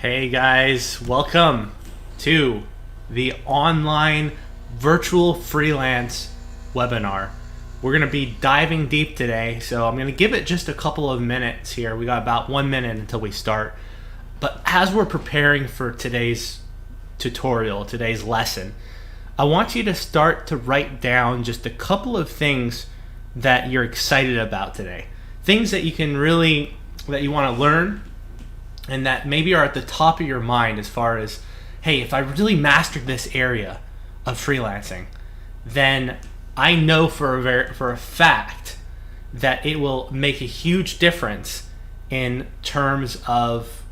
Hey guys, welcome to the online virtual freelance webinar. We're going to be diving deep today, so I'm going to give it just a couple of minutes here. We got about 1 minute until we start. But as we're preparing for today's tutorial, today's lesson, I want you to start to write down just a couple of things that you're excited about today. Things that you want to learn and that maybe are at the top of your mind as far as, hey, if I really mastered this area of freelancing, then I know for a fact that it will make a huge difference in terms of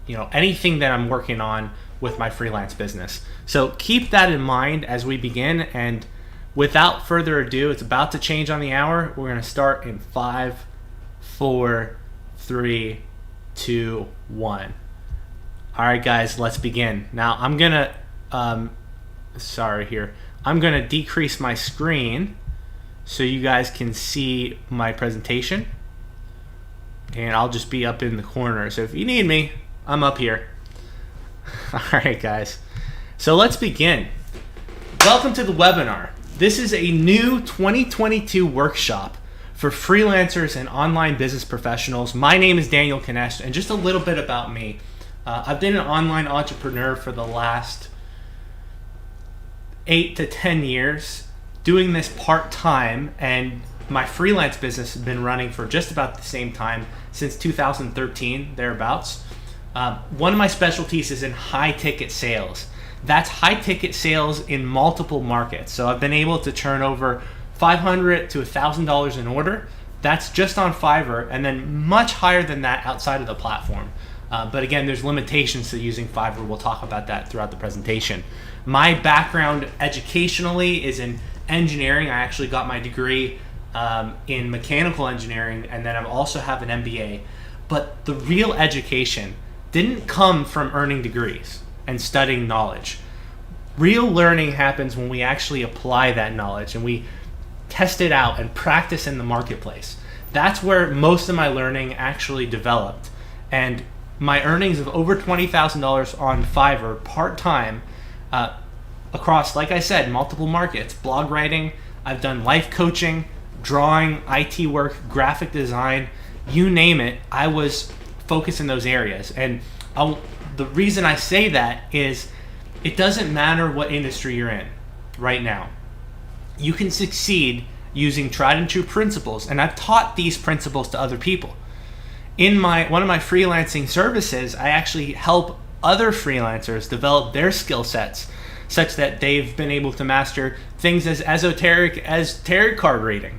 anything that I'm working on with my freelance business. So keep that in mind as we begin, and without further ado, it's about to change on the hour. We're going to start in 5, 4, 3, 2, 1. All right, guys, let's begin. Now I'm gonna decrease my screen so you guys can see my presentation, and I'll just be up in the corner. So if you need me, I'm up here. All right, guys. So let's begin. Welcome to the webinar. This is a new 2022 workshop for freelancers and online business professionals. My name is Daniel Kanesh, and just a little bit about me. I've been an online entrepreneur for the last 8 to 10 years, doing this part-time, and my freelance business has been running for just about the same time, since 2013, thereabouts. One of my specialties is in high-ticket sales. That's high-ticket sales in multiple markets. So I've been able to turn over $500 to $1,000 an order. That's just on Fiverr, and then much higher than that outside of the platform. But again, there's limitations to using Fiverr. We'll talk about that throughout the presentation. My background educationally is in engineering. I actually got my degree in mechanical engineering, and then I also have an MBA. But the real education didn't come from earning degrees and studying knowledge. Real learning happens when we actually apply that knowledge and we test it out and practice in the marketplace. That's where most of my learning actually developed. And my earnings of over $20,000 on Fiverr part-time across, like I said, multiple markets, blog writing, I've done life coaching, drawing, IT work, graphic design, you name it, I was focused in those areas. And the reason I say that is it doesn't matter what industry you're in right now. You can succeed using tried and true principles, and I've taught these principles to other people. In one of my freelancing services, I actually help other freelancers develop their skill sets such that they've been able to master things as esoteric as tarot card reading.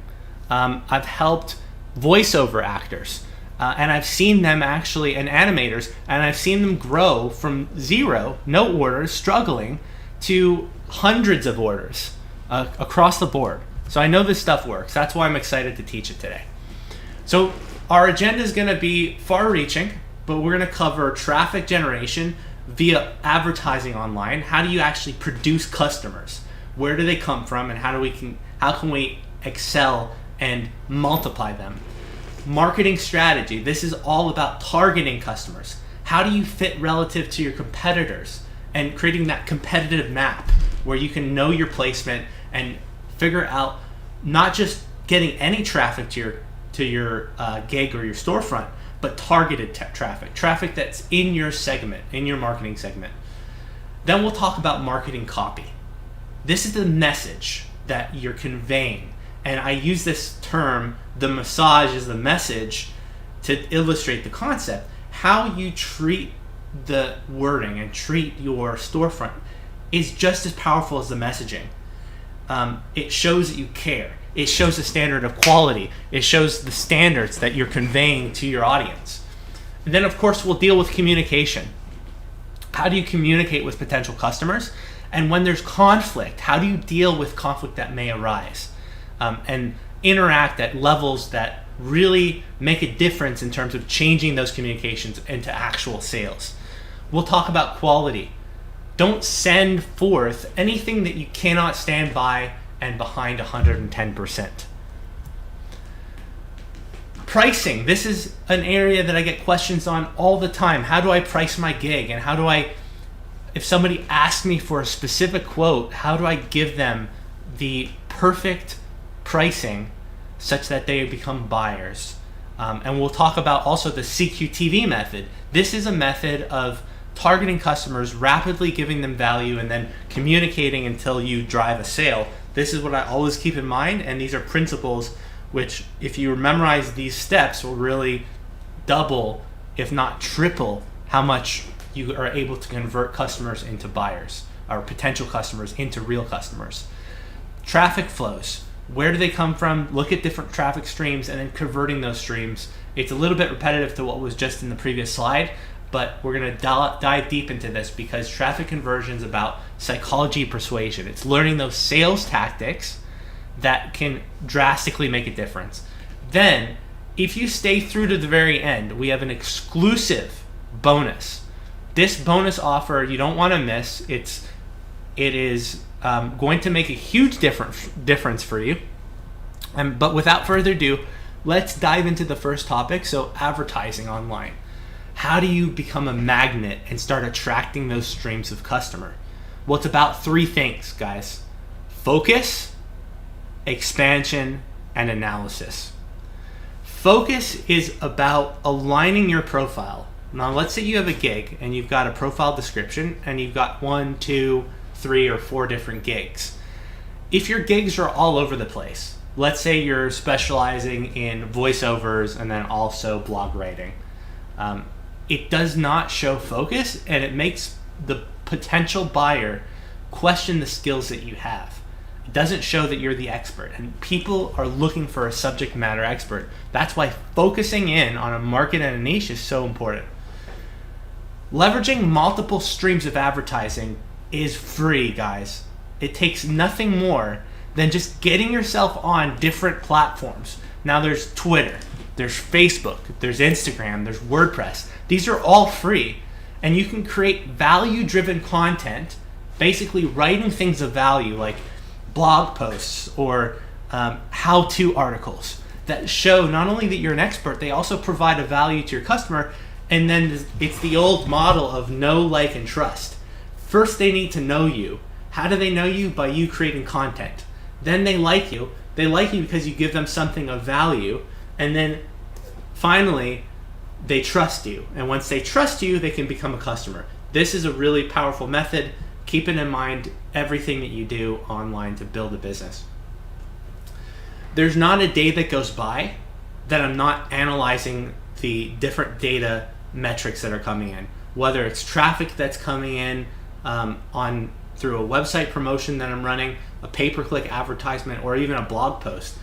I've helped voiceover actors, and I've seen them actually, and animators, and I've seen them grow from zero, no orders, struggling, to hundreds of orders across the board. So I know this stuff works. That's why I'm excited to teach it today. So our agenda is going to be far-reaching, but we're going to cover traffic generation via advertising online. How do you actually produce customers? Where do they come from, and how can we excel and multiply them? Marketing strategy. This is all about targeting customers. How do you fit relative to your competitors and creating that competitive map where you can know your placement and figure out not just getting any traffic to your gig or your storefront, but targeted traffic that's in your segment, in your marketing segment. Then we'll talk about marketing copy. This is the message that you're conveying. And I use this term, the massage is the message, to illustrate the concept. How you treat the wording and treat your storefront is just as powerful as the messaging. It shows that you care. It shows the standard of quality. It shows the standards that you're conveying to your audience. And then, of course, we'll deal with communication. How do you communicate with potential customers? And when there's conflict, how do you deal with conflict that may arise? And interact at levels that really make a difference in terms of changing those communications into actual sales. We'll talk about quality. Don't send forth anything that you cannot stand by and behind 110%. Pricing. This is an area that I get questions on all the time. How do I price my gig? And how do I, if somebody asks me for a specific quote, how do I give them the perfect pricing such that they become buyers? And we'll talk about also the C2TV method. This is a method of targeting customers, rapidly giving them value, and then communicating until you drive a sale. This is what I always keep in mind, and these are principles which, if you memorize these steps, will really double, if not triple, how much you are able to convert customers into buyers, or potential customers into real customers. Traffic flows. Where do they come from? Look at different traffic streams and then converting those streams. It's a little bit repetitive to what was just in the previous slide, but we're going to dive deep into this because traffic conversion is about psychology persuasion. It's learning those sales tactics that can drastically make a difference. Then, if you stay through to the very end, we have an exclusive bonus. This bonus offer you don't want to miss. It is going to make a huge difference for you. But without further ado, let's dive into the first topic. So, advertising online. How do you become a magnet and start attracting those streams of customer? Well, it's about three things, guys. Focus, expansion, and analysis. Focus is about aligning your profile. Now, let's say you have a gig and you've got a profile description and you've got 1, 2, 3, or 4 different gigs. If your gigs are all over the place, let's say you're specializing in voiceovers and then also blog writing, it does not show focus, and it makes the potential buyer question the skills that you have. It doesn't show that you're the expert, and people are looking for a subject matter expert. That's why focusing in on a market and a niche is so important. Leveraging multiple streams of advertising is free, guys. It takes nothing more than just getting yourself on different platforms. Now there's Twitter, there's Facebook, there's Instagram, there's WordPress. These are all free, and you can create value-driven content, basically writing things of value like blog posts or how-to articles that show not only that you're an expert, they also provide a value to your customer. And then it's the old model of know, like, and trust. First, they need to know you. How do they know you? By you creating content. Then they like you. They like you because you give them something of value. And then finally, they trust you. And once they trust you, they can become a customer. This is a really powerful method. Keep it in mind everything that you do online to build a business. There's not a day that goes by that I'm not analyzing the different data metrics that are coming in, whether it's traffic that's coming in through a website promotion that I'm running, a pay-per-click advertisement, or even a blog post.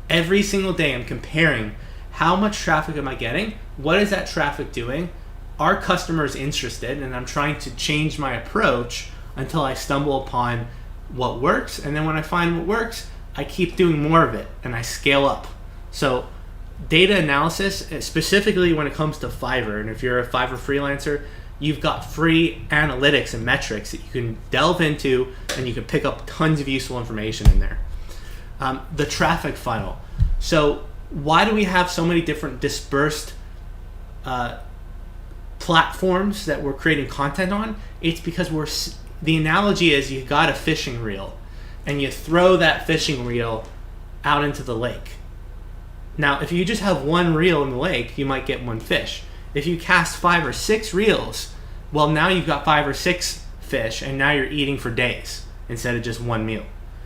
Every single day I'm comparing how much traffic am I getting, what is that traffic doing, are customers interested, and I'm trying to change my approach until I stumble upon what works, and then when I find what works, I keep doing more of it and I scale up. So data analysis, specifically when it comes to Fiverr, and if you're a Fiverr freelancer, you've got free analytics and metrics that you can delve into, and you can pick up tons of useful information in there. The traffic funnel. So why do we have so many different dispersed platforms that we're creating content on? It's because the analogy is you got a fishing reel and you throw that fishing reel out into the lake. Now, if you just have one reel in the lake, you might get one fish. If you cast 5 or 6 reels, well, now you've got 5 or 6 fish, and now you're eating for days instead of just one meal.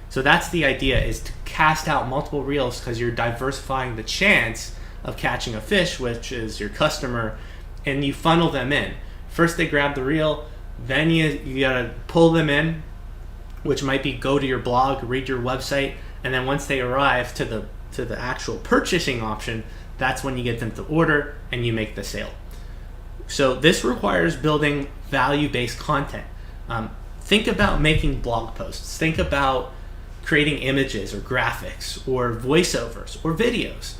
So that's the idea, is to cast out multiple reels because you're diversifying the chance of catching a fish, which is your customer, and you funnel them in. First they grab the reel, then you gotta pull them in, which might be go to your blog, read your website, and then once they arrive to the actual purchasing option, that's when you get them to order and you make the sale. So this requires building value-based content. Think about making blog posts. Think about creating images or graphics or voiceovers or videos.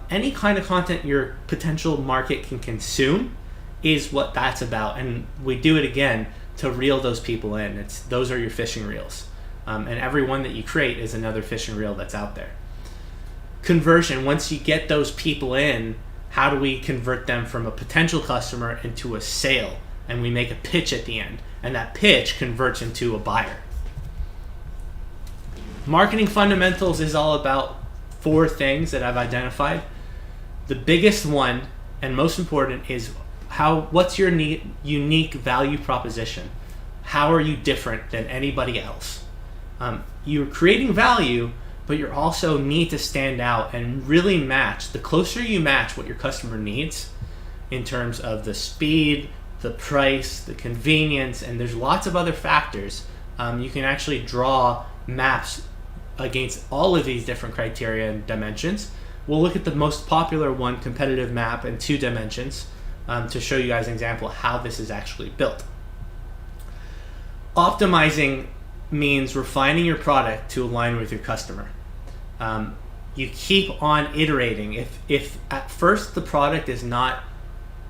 Any kind of content your potential market can consume is what that's about. And we do it again to reel those people in. Those are your fishing reels. And every one that you create is another fishing reel that's out there. conversion, once you get those people in, how do we convert them from a potential customer into a sale? And we make a pitch at the end, and that pitch converts into a buyer. Marketing fundamentals is all about 4 things that I've identified. The biggest one and most important is what's your unique value proposition? How are you different than anybody else? You're creating value, but you also need to stand out and really match. The closer you match what your customer needs in terms of the speed, the price, the convenience, and there's lots of other factors, you can actually draw maps against all of these different criteria and dimensions. We'll look at the most popular one, competitive map, in 2 dimensions to show you guys an example of how this is actually built. Optimizing means refining your product to align with your customer. You keep on iterating. If at first the product is not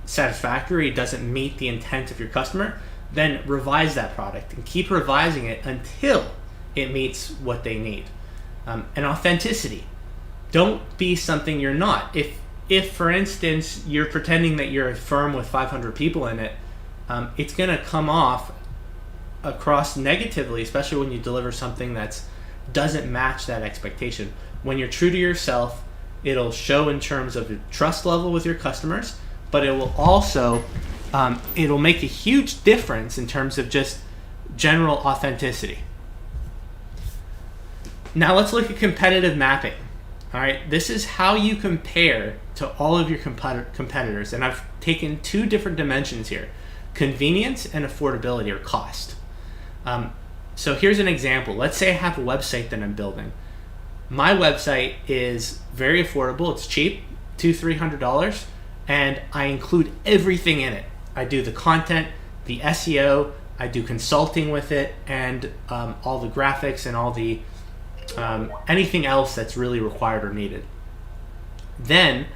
satisfactory, doesn't meet the intent of your customer, then revise that product and keep revising it until it meets what they need. And authenticity. Don't be something you're not. If for instance, you're pretending that you're a firm with 500 people in it, it's going to come off across negatively, especially when you deliver something that doesn't match that expectation. When you're true to yourself, it'll show in terms of your trust level with your customers, but it will also it'll make a huge difference in terms of just general authenticity. Now let's look at competitive mapping. All right, this is how you compare to all of your competitors, and I've taken 2 different dimensions here: convenience and affordability, or cost. So here's an example. Let's say I have a website that I'm building. My website is very affordable. It's cheap, $200-300, and I include everything in it. I do the content, the SEO, I do consulting with it, and all the graphics and all the anything else that's really required or needed. Then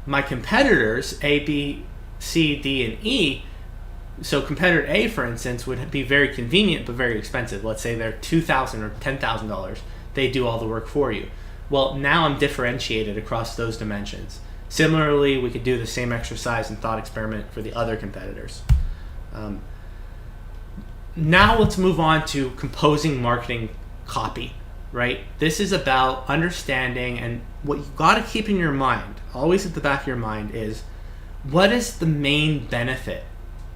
my competitors, A, B, C, D, and E, so competitor A, for instance, would be very convenient but very expensive. Let's say they're $2,000 or $10,000. They do all the work for you. Well, now I'm differentiated across those dimensions. Similarly, we could do the same exercise and thought experiment for the other competitors. Now let's move on to composing marketing copy, right? This is about understanding, and what you've got to keep in your mind, always at the back of your mind, is what is the main benefit?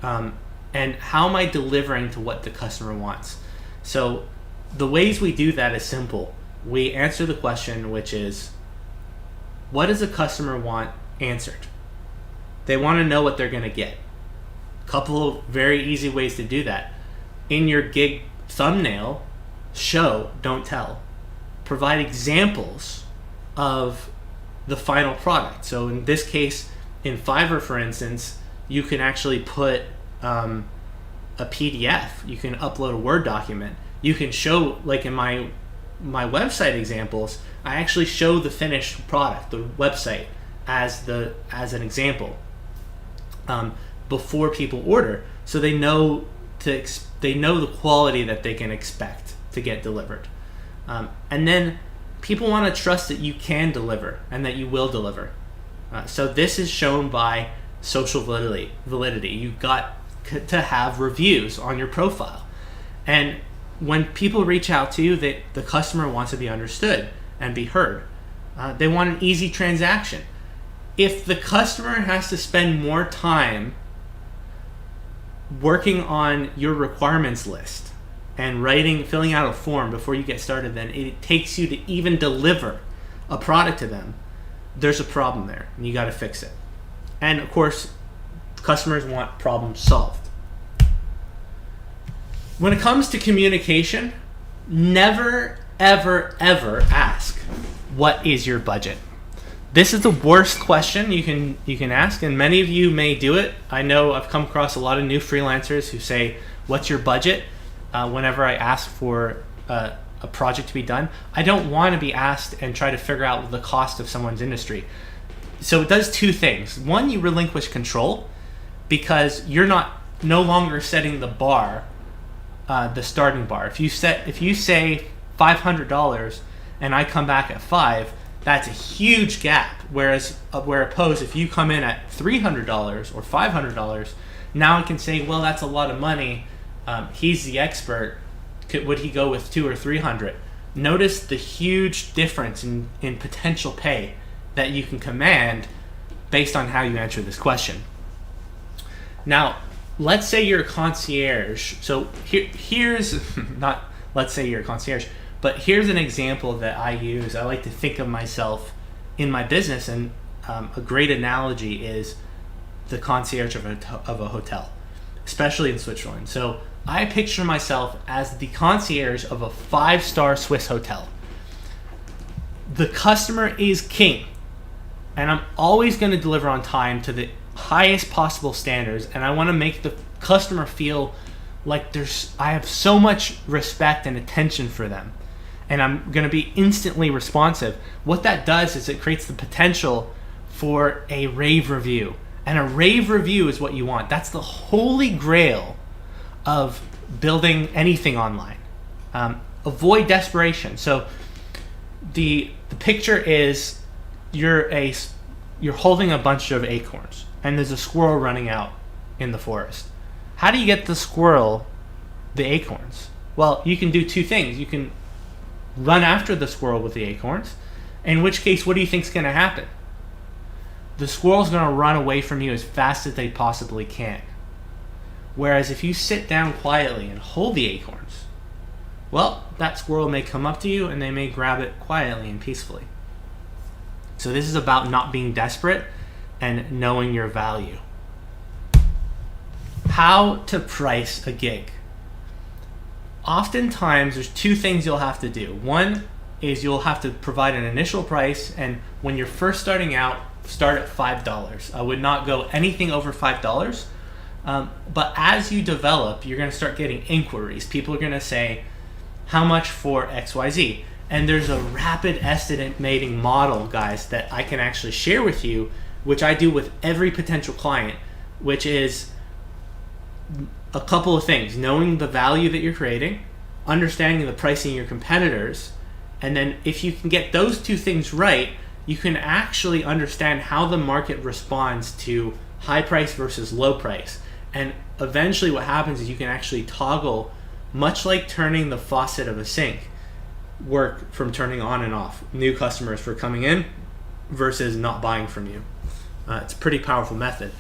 And how am I delivering to what the customer wants? So the ways we do that is simple. We answer the question, which is, what does a customer want answered? They want to know what they're going to get. A couple of very easy ways to do that. In your gig thumbnail, show, don't tell. Provide examples of the final product. So in this case, in Fiverr, for instance, you can actually put a PDF. You can upload a Word document. You can show, like in my website examples, I actually show the finished product, the website, as an example before people order, so they know the quality that they can expect to get delivered. And then people want to trust that you can deliver and that you will deliver. So this is shown by social validity. You've got to have reviews on your profile. And when people reach out to you, the customer wants to be understood and be heard. They want an easy transaction. If the customer has to spend more time working on your requirements list and filling out a form before you get started than it takes you to even deliver a product to them, there's a problem there, and you got to fix it. And of course, customers want problems solved. When it comes to communication, never, ever, ever ask, what is your budget? This is the worst question you can ask, and many of you may do it. I know I've come across a lot of new freelancers who say, what's your budget? Whenever I ask for a project to be done, I don't want to be asked and try to figure out the cost of someone's industry. So it does 2 things. One, you relinquish control, because you're no longer setting the bar, the starting bar. If you say $500 and I come back at $5, That's a huge gap. Whereas, opposed, if you come in at $300 or $500, now I can say, well, that's a lot of money. He's the expert. Would he go with 200 or 300? Notice the huge difference in potential pay that you can command based on how you answer this question. Now, let's say you're a concierge. So here's not let's say you're a concierge, but here's an example that I use. I like to think of myself in my business, and a great analogy is the concierge of a hotel, especially in Switzerland. So I picture myself as the concierge of a 5-star Swiss hotel. The customer is king, and I'm always going to deliver on time to the highest possible standards, and I want to make the customer feel like I have so much respect and attention for them, and I'm going to be instantly responsive. What that does is it creates the potential for a rave review, and a rave review is what you want. That's the holy grail of building anything online. Avoid desperation. So the picture is you're holding a bunch of acorns, and there's a squirrel running out in the forest. How do you get the squirrel the acorns? Well, you can do two things. You can run after the squirrel with the acorns, in which case, what do you think is going to happen? The squirrel's going to run away from you as fast as they possibly can. Whereas if you sit down quietly and hold the acorns, well, that squirrel may come up to you and they may grab it quietly and peacefully. So this is about not being desperate and knowing your value. How to price a gig. Oftentimes, there's two things you'll have to do. One is you'll have to provide an initial price, and when you're first starting out, start at $5. I would not go anything over $5. But as you develop, you're going to start getting inquiries. People are going to say, how much for XYZ? And there's a rapid estimating model, guys, that I can actually share with you, which I do with every potential client, which is a couple of things: knowing the value that you're creating, understanding the pricing of your competitors, and then if you can get those two things right, you can actually understand how the market responds to high price versus low price. And eventually what happens is you can actually toggle, much like turning the faucet of a sink, work from turning on and off new customers for coming in versus not buying from you. It's a pretty powerful method.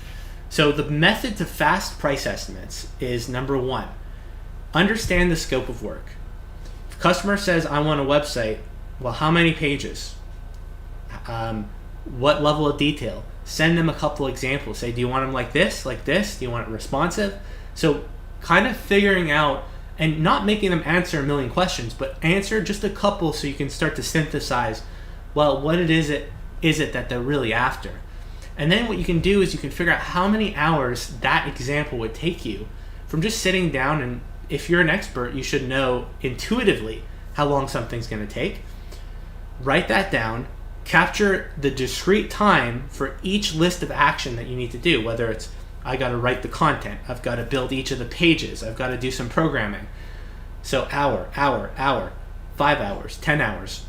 So the method to fast price estimates is number one, understand the scope of work. If a customer says, I want a website, well, how many pages? What level of detail? Send them a couple examples. Say, do you want them like this, like this? Do you want it responsive? So kind of figuring out and not making them answer a million questions, but answer just a couple so you can start to synthesize, well, what is it that they're really after? And then what you can do is you can figure out how many hours that example would take you from just sitting down, and if you're an expert, you should know intuitively how long something's going to take. Write that down, capture the discrete time for each list of action that you need to do, whether it's I got to write the content, I've got to build each of the pages, I've got to do some programming. So hour, 5 hours, 10 hours.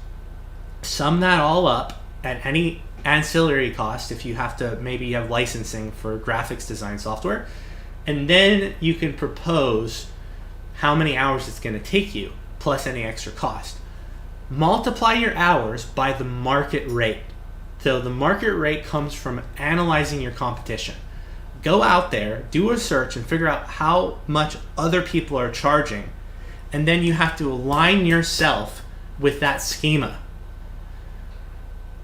Sum that all up at any ancillary cost if you have to, maybe you have licensing for graphics design software, and then you can propose how many hours it's going to take you plus any extra cost. Multiply your hours by the market rate. So the market rate comes from analyzing your competition. Go out there, do a search, and figure out how much other people are charging, and then you have to align yourself with that schema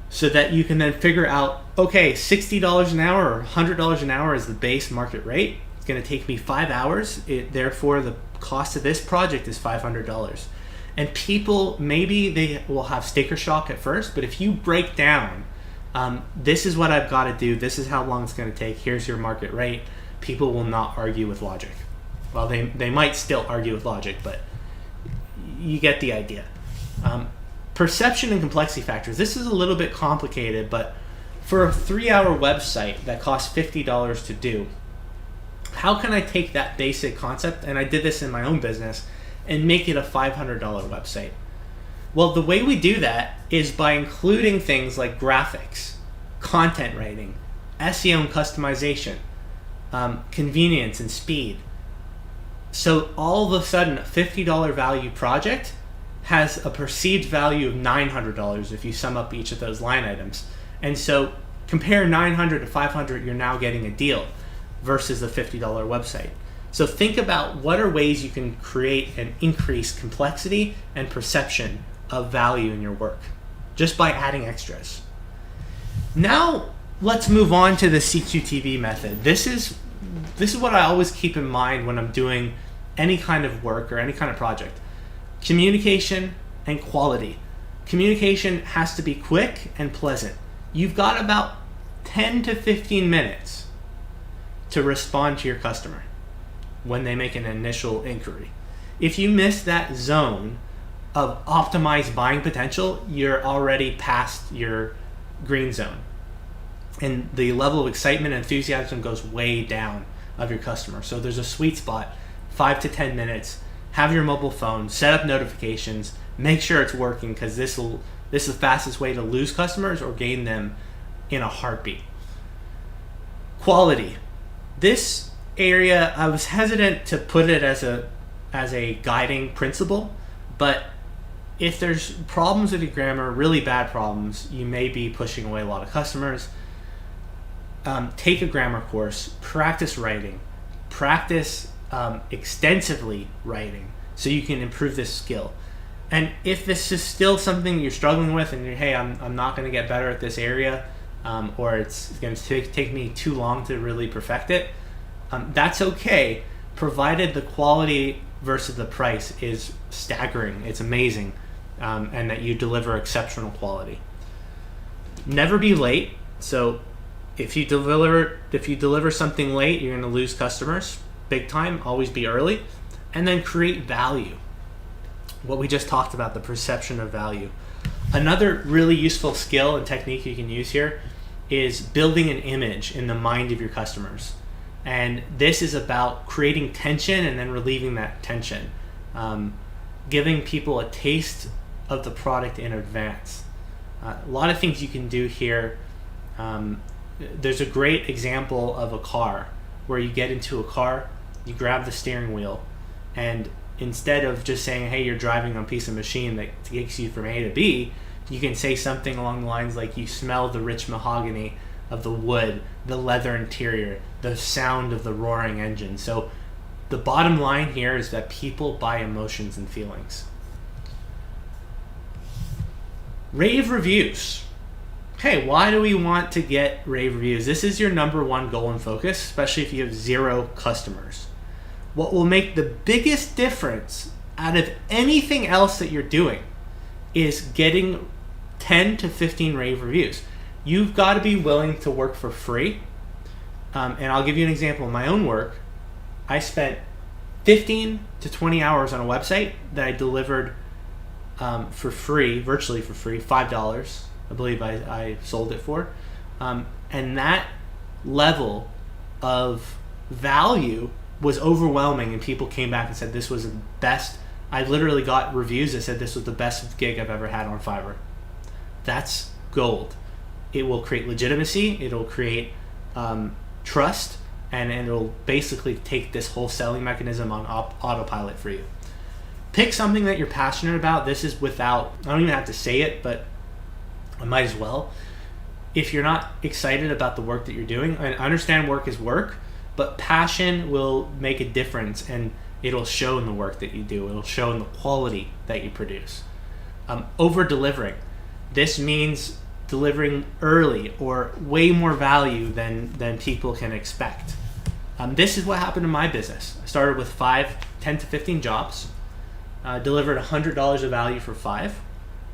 so that you can then figure out, okay, $60 an hour or $100 an hour is the base market rate. It's going to take me 5 hours. Therefore, the cost of this project is $500. And people, maybe they will have sticker shock at first, but if you break down, this is what I've got to do, this is how long it's going to take, here's your market rate, people will not argue with logic. Well, they might still argue with logic, but you get the idea. Perception and complexity factors. This is a little bit complicated, but for a 3-hour website that costs $50 to do, how can I take that basic concept, and I did this in my own business, and make it a $500 website? Well, the way we do that is by including things like graphics, content writing, SEO and customization, convenience and speed. So all of a sudden, a $50 value project has a perceived value of $900 if you sum up each of those line items. And so compare 900 to 500, you're now getting a deal versus a $50 website. So think about what are ways you can create and increase complexity and perception of value in your work just by adding extras. Now let's move on to the C2TV method. This is what I always keep in mind when I'm doing any kind of work or any kind of project. Communication and quality. Communication has to be quick and pleasant. You've got about 10 to 15 minutes to respond to your customer when they make an initial inquiry. If you miss that zone of optimized buying potential, you're already past your green zone. And the level of excitement and enthusiasm goes way down of your customer. So there's a sweet spot, 5 to 10 minutes. Have your mobile phone, set up notifications, make sure it's working, because this is the fastest way to lose customers or gain them in a heartbeat. Quality. This area, I was hesitant to put it as a guiding principle, but if there's problems with your grammar, really bad problems, you may be pushing away a lot of customers. Take a grammar course, practice writing, practice extensively writing so you can improve this skill. And if this is still something you're struggling with and you're, hey, I'm not going to get better at this area, or it's going to take me too long to really perfect it, that's okay, provided the quality versus the price is staggering, it's amazing, and that you deliver exceptional quality. Never be late. So if you deliver something late, you're going to lose customers big time. Always be early. And then create value. What we just talked about, the perception of value. Another really useful skill and technique you can use here is building an image in the mind of your customers. And this is about creating tension and then relieving that tension. Giving people a taste of the product in advance. A lot of things you can do here. There's a great example of a car where you get into a car, you grab the steering wheel, and instead of just saying, hey, you're driving on a piece of machine that takes you from A to B, you can say something along the lines like you smell the rich mahogany of the wood, the leather interior, the sound of the roaring engine. So the bottom line here is that people buy emotions and feelings. Rave Reviews. Hey, why do we want to get rave reviews? This is your number one goal and focus, especially if you have 0 customers. What will make the biggest difference out of anything else that you're doing is getting 10 to 15 rave reviews. You've got to be willing to work for free. And I'll give you an example of my own work. I spent 15 to 20 hours on a website that I delivered for free, virtually for free, $5. I believe I sold it for. And that level of value was overwhelming, and people came back and said this was the best. I literally got reviews that said this was the best gig I've ever had on Fiverr. That's gold. It will create legitimacy, it'll create trust, and it'll basically take this whole selling mechanism on autopilot for you. Pick something that you're passionate about. This is without, I don't even have to say it, but I might as well. If you're not excited about the work that you're doing, I understand work is work, but passion will make a difference, and it'll show in the work that you do. It'll show in the quality that you produce. Over-delivering. This means delivering early or way more value than people can expect. This is what happened in my business. I started with 10 to 15 jobs, delivered $100 of value for 5,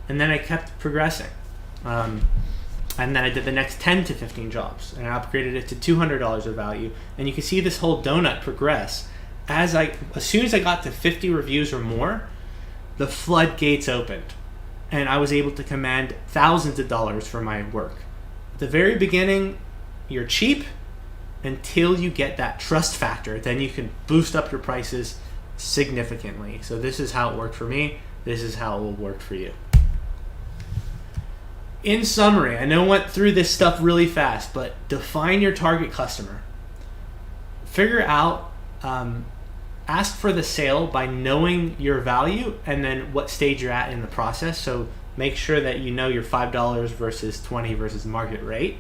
and then I kept progressing. And then I did the next 10 to 15 jobs, and I upgraded it to $200 of value. And you can see this whole donut progress. As soon as I got to 50 reviews or more, the floodgates opened, and I was able to command thousands of dollars for my work. At the very beginning, you're cheap until you get that trust factor. Then you can boost up your prices significantly. So this is how it worked for me. This is how it will work for you. in summary, I know I went through this stuff really fast, but define your target customer. Figure out, ask for the sale by knowing your value and then what stage you're at in the process. So make sure that you know your $5 versus $20 versus market rate.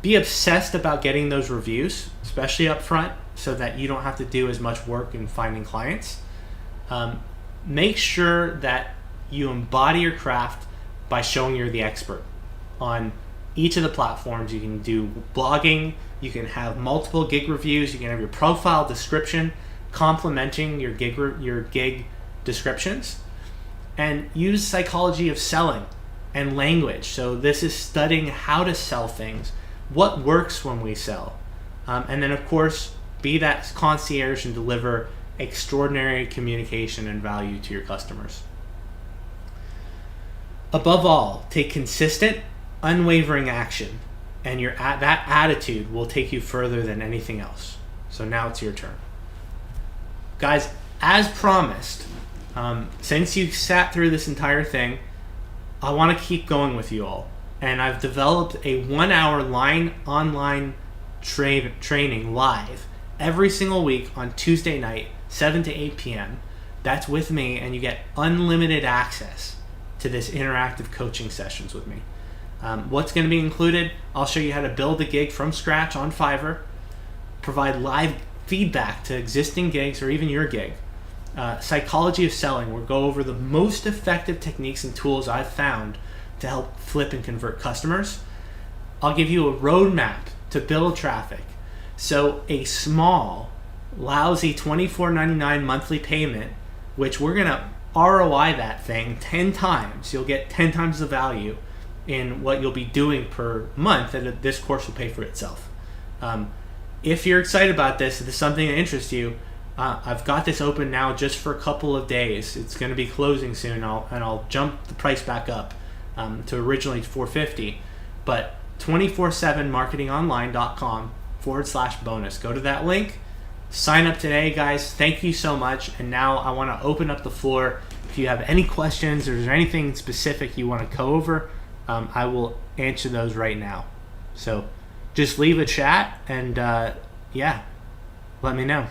Be obsessed about getting those reviews, especially up front, so that you don't have to do as much work in finding clients. Make sure that you embody your craft by showing you're the expert on each of the platforms. You can do blogging, you can have multiple gig reviews, you can have your profile description complementing your gig descriptions, and use psychology of selling and language. So this is studying how to sell things, what works when we sell, and then of course be that concierge and deliver extraordinary communication and value to your customers. Above all, take consistent, unwavering action, and that attitude will take you further than anything else. So now it's your turn. Guys, as promised, since you sat through this entire thing, I want to keep going with you all. And I've developed a 1-hour online training live every single week on Tuesday night, 7 to 8 p.m. That's with me, and you get unlimited access to this interactive coaching sessions with me. What's going to be included? I'll show you how to build a gig from scratch on Fiverr, provide live feedback to existing gigs or even your gig. Psychology of selling. We'll go over the most effective techniques and tools I've found to help flip and convert customers. I'll give you a roadmap to build traffic. So a small, lousy $24.99 monthly payment, which we're going to ROI that thing 10 times. You'll get 10 times the value in what you'll be doing per month, and this course will pay for itself. If you're excited about this, if this is something that interests you, I've got this open now just for a couple of days. It's going to be closing soon, and I'll jump the price back up to originally $450, but 247marketingonline.com/bonus. Go to that link, sign up today, guys. Thank you so much. And now I want to open up the floor. If you have any questions or is there anything specific you want to go over, I will answer those right now. So just leave a chat and let me know.